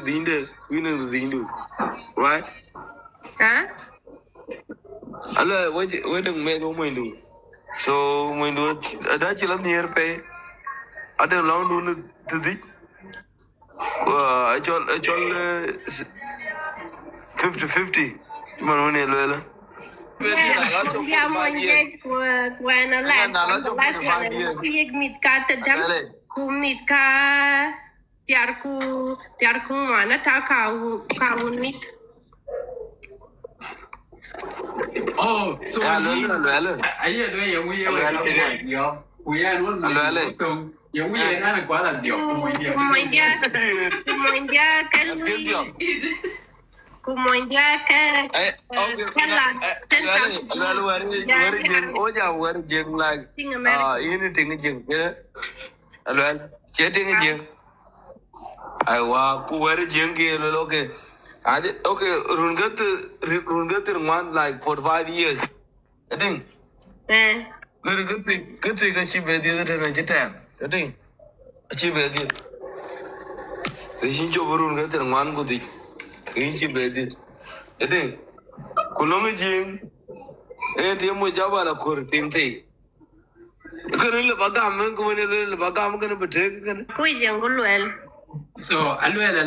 the right? Huh? Allah, what don't make no window. So when do that's a near pay. I don't know to the I told 50-50. Man, when you Yeah, monje when last one pig meat ka te dam ku meat ka tiar ku mana ta ka un meat. Oh, so I hear the way we are. We are one of yeah, we are not quite a deal. Kumonja ka I walk where Jinky okay. I did okay, Rungat one like for 5 years. I think. Good thing achieve the other than a jitam. I think. Achieve it. The Hinjo Rungat one good thing. Inchi bedit. I think. Kulonga Jing. And Tiamo Java Kur Tinte. Currently, Bagam, going to Bagam, going to be taken. So, Alwell,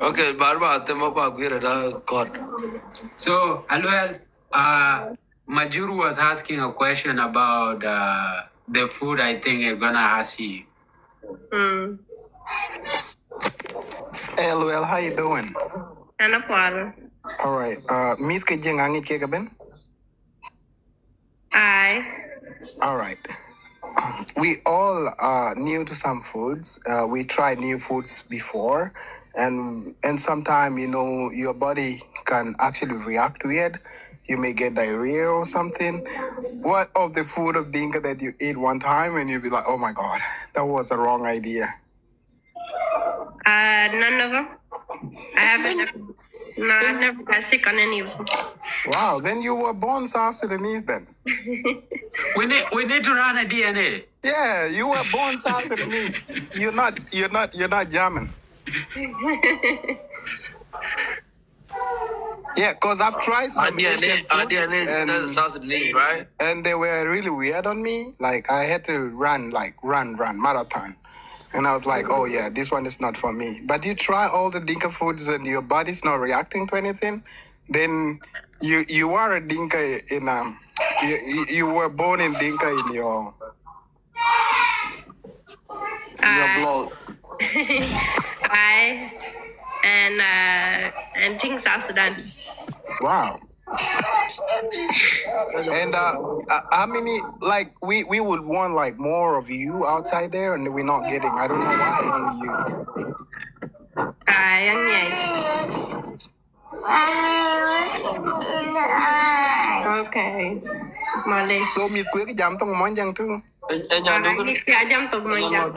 Okay, Barba, Temapa, Guerra, God. So, Alwell, Majuru was asking a question about the food I think I'm gonna ask you. Hey, Alwell, how you doing? All right. Miss Kajing Angi Kekaben? Aye. All right. We all are new to some foods. We tried new foods before, and sometimes your body can actually react to it. You may get diarrhea or something. What of the food of Dinka that you eat one time and you'll be like, oh my God, that was a wrong idea? None of them. I haven't. No, I've never got sick on any of them. Wow, then you were born South Sudanese then. We need to run a DNA. Yeah, you were born South Sudanese. You're not German. Yeah, because I've tried some and South Sudanese, right? And they were really weird on me. Like I had to run marathon. And I was like, oh yeah, this one is not for me. But you try all the Dinka foods and your body's not reacting to anything, then you are a Dinka in you were born in Dinka in your blood. And think South Sudan. Wow. And how many, like, we would want, like, more of you outside there, and we're not getting. I don't know why only you. Okay. Malay. So, Miss Quick, jam tong monjang too. Jam tong monjang.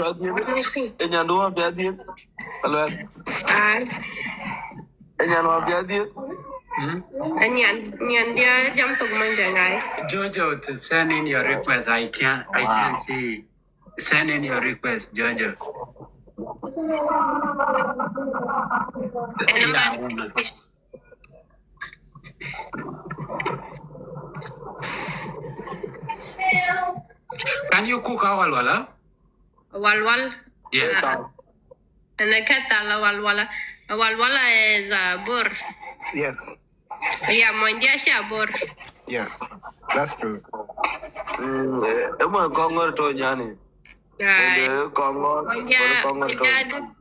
And dia jam tong monjang ay. Jojo, to send in your request. I can't see. Send in your request, Jojo. Can you cook walwala? Walwal? Yeah. And the ketala walwala. Walwala is bur. Yes. Yeah, mondia siya bur. Yes, that's true.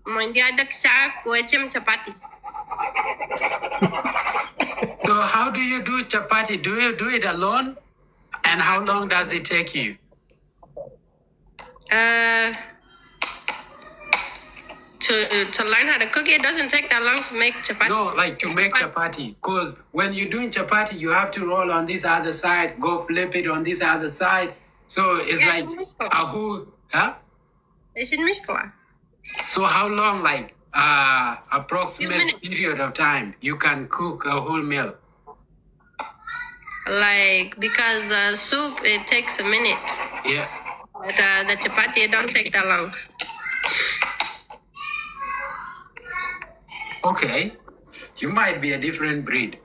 Mondia dak siya kuwachim chapati. So how do you do chapati? Do you do it alone? And how long does it take you? To learn how to cook it doesn't take that long to make chapati. No, like to make chapati. Because when you're doing chapati, you have to roll on this other side, go flip it on this other side. So it's like a whole, huh? It's in Mishkwa. So how long, like approximate period of time you can cook a whole meal? Like, because the soup, it takes a minute. Yeah. But the chapati, it don't take that long. Okay. You might be a different breed.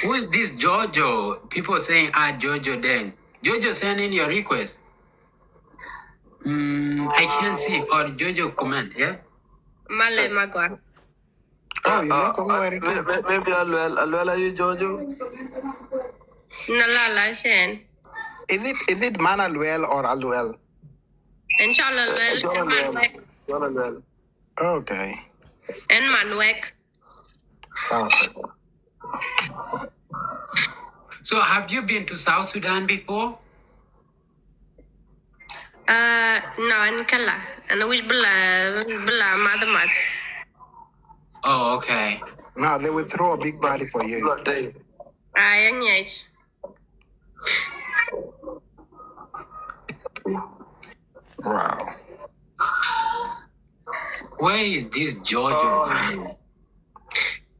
Who is this Jojo? People saying, Jojo then. Jojo send in your request. I can't see. Or Jojo comment, yeah? Male Magwa. Oh, you know somewhere. Maybe Alwell, are you Jojo? Nalala Shen. Is it Manaluel or Aluel? Inshallah, Alwell. Okay. and Manwek. Perfect. So have you been to South Sudan before? No, Ankala. And I wish Bula Madamat. Oh, okay. Now they will throw a big party for you. Young yes. Wow. Where is this Jojo?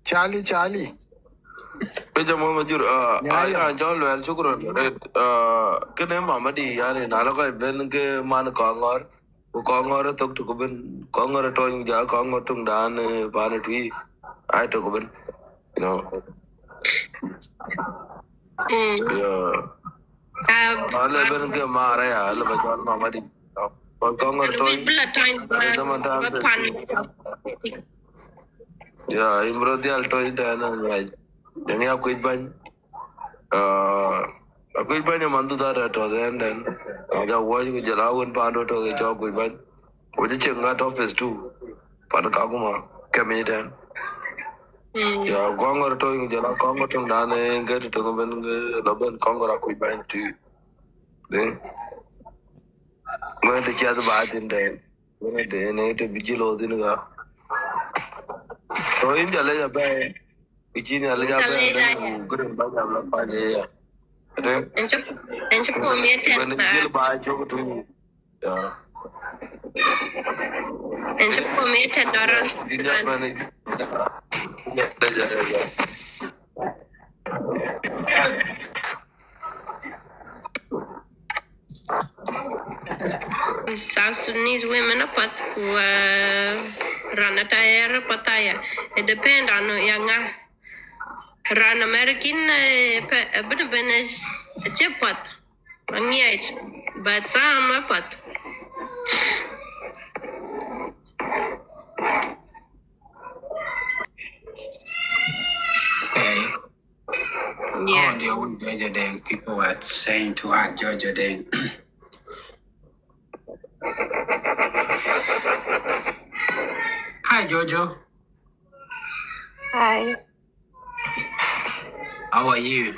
Charlie. Peja mama jur Yeah. John Well Chukron kene mama di yani nalaka ben ke man kongor kongor tok to ben kongor to ja kongor tung dan ban tui I to ben you know Yeah. ale ben ke mara ya ale ba John mama di kongor to Bula time ya imro di alto intana right yani akuj ban akuj ban mandu da to then ja woj ku jala won pando to ke chok kuj ban oje chenga to office too pan kaguma kemiten ya kongor to jala kongor tung dane get to ben loben kongor akuj ban tu de ngode chat ba tin de ngode ne te bijilo din ga to in jale ja ba bijini ale ja ba gurin ba ja la pa je ya de and you call me ben jil ba chok tu ya and you call me din ja ba ne ya ja ja South Sudanese women apat ku ranataya pataya. It depend on yanga ran American benes chepat mangiach but some apat. Okay. Yeah. Oh, the old Jojo then. People were saying to her Jojo then. Hi, Jojo. Hi. How are you?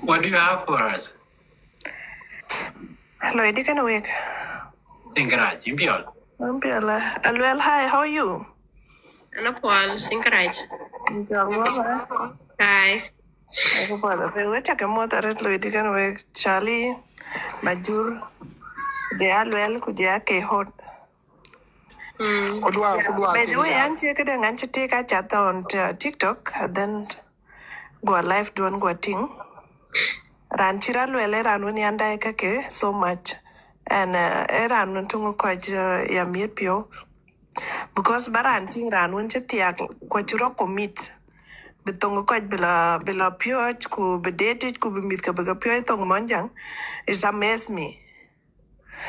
What do you have for us? Hello, Dinka week. Think right, Impiol. Well, hi, how are you? And a Paul Sinkaraj. Hi. We check a motor at Dinka week. Charlie, Majur, Jal, Kujake hot. By the way, Auntie Kadang Auntie take a chat on TikTok and then go live do and go ting. Ranchira Luele Ranuni and Kake so much. And Eran Tungo Kaj Yamit Pio. Because Baranting ran when Chetiak, Quachuro commit. Bitong ko bila pure ku bedated ku bimit ka baga pure tong monjang is amaze me.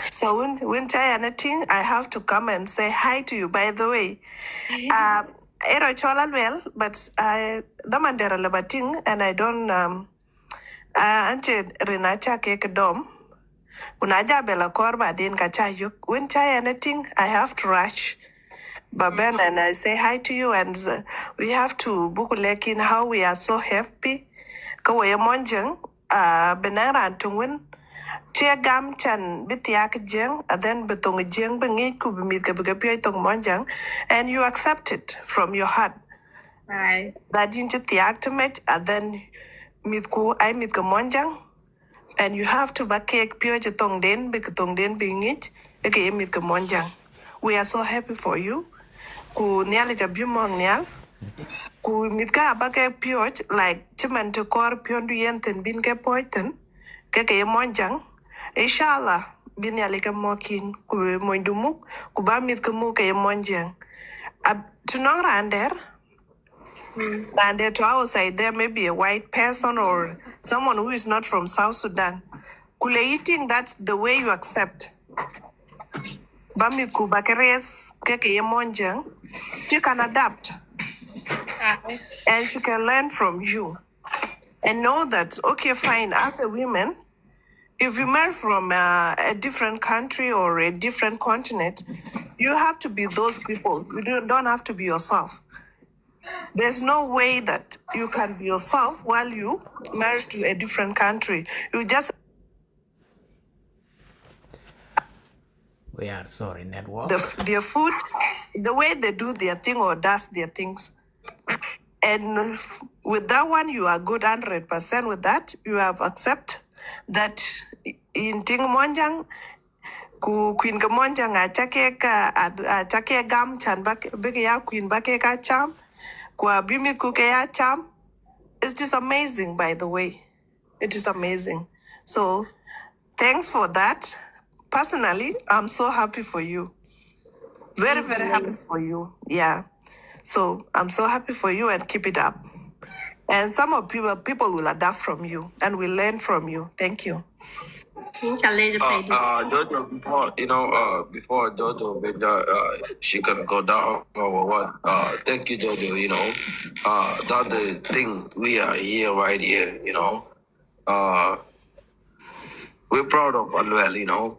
So when I anything I have to come and say hi to you. By the way, ero chola well, but I damandera labating and I don't ante renacha cake dom. Unaja bela korba din kachayuk. When I anything I have to rush. Baben, and I say hi to you, and we have to book in how we are so happy. Kawaya monjang, benara antungwin, chia gam chan bitiak jeng, and then betong jeng bengi kubimit kabigapia tong monjang, and you accept it from your heart. Hi. That into the actimate, and then mitku I mit monjang, and you have to back cake pure tong den, tong den being it, okay, mit monjang. We are so happy for you. Ku nial ja bimong nial Ku mit ka ba ke pioch like chiman to kor piondu yenten bin ke poiten ke monjang. Inshallah bin ya leke mokin ku mondumuk ku ba mit ke mu ke monjang. To know Rander, and to outside there may be a white person or someone who is not from South Sudan. Kule eating, that's the way you accept. Bamit ku bakeres keke yemonjang, she can adapt and she can learn from you and know that okay, fine. As a woman, if you marry from a different country or a different continent, you have to be those people. You don't have to be yourself. There's no way that you can be yourself while you marry to a different country. You just We are sorry, network. their food, the way they do their thing or does their things. And with that one, you are good 100% with that. You have accept that in Ting Monjang, ku Queen Gamonjang, a chake gam chan big ya Queen Bakeka cham, kwa bimit kukeya cham. It's just amazing, by the way. It is amazing. So, thanks for that. Personally, I'm so happy for you. Very, very happy for you. Yeah. So, I'm so happy for you and keep it up. And some of people will adapt from you and will learn from you. Thank you. Jojo, before Jojo, she can go down or what? Thank you, Jojo. That's the thing. We are here, right here. We're proud of Anuel.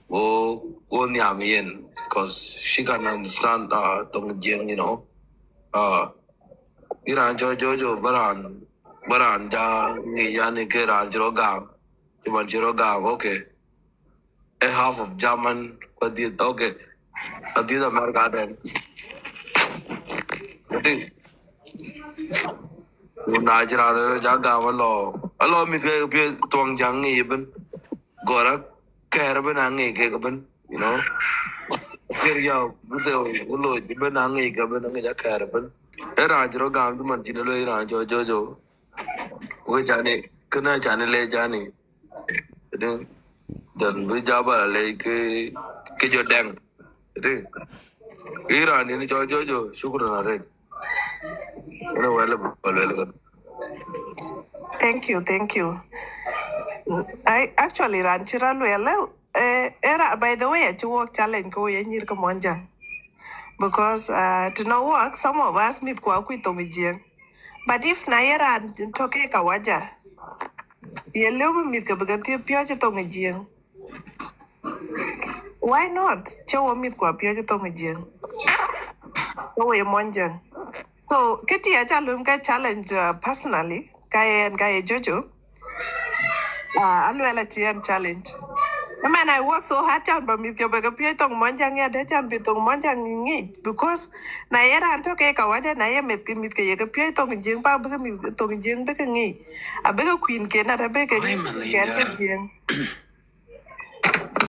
Because she can understand Tongjing. Jojo, Baran, Niyani, Kira, Jirogam, Jirogam, okay. A half of German, but okay. But these America then. I think Nigeria Jaga allow me to be Tong Jang even Gora Caravan and Gaben. Here you go, even an Gaben and a caravan. A Rajro Gam, Manchino, Jojo, which I need, Kuna Chanele Jani. Then we jabba like Kijo Dang. Iran in Jojo, Sugar red. Well, Thank you. Thank you. I actually ran Chiraluela. Era, by the way, I work challenge go in Yirkamonjan. Because to no work, some of us meet Kwakwitongijing. But if Naira and Toke Kawaja, you live meet Kabagati Piagetongijing. Why not? Chow meet Kwapiagetongijing. Oh, Monjang. So, Kitty Ajalumka challenge personally, Kaya and Kaya Jojo, Aluela Chian challenge. I mean, I work so hard down, but Miss Yobaka Pietong Monjang, yeah, that jump Pitong Monjang because Nayera and Toke Kawaja, Naya met Mitka Pietong and Jing Pabaka Tong Jing Bekangi. A bigger queen cannot a bigger Hi, Melinda.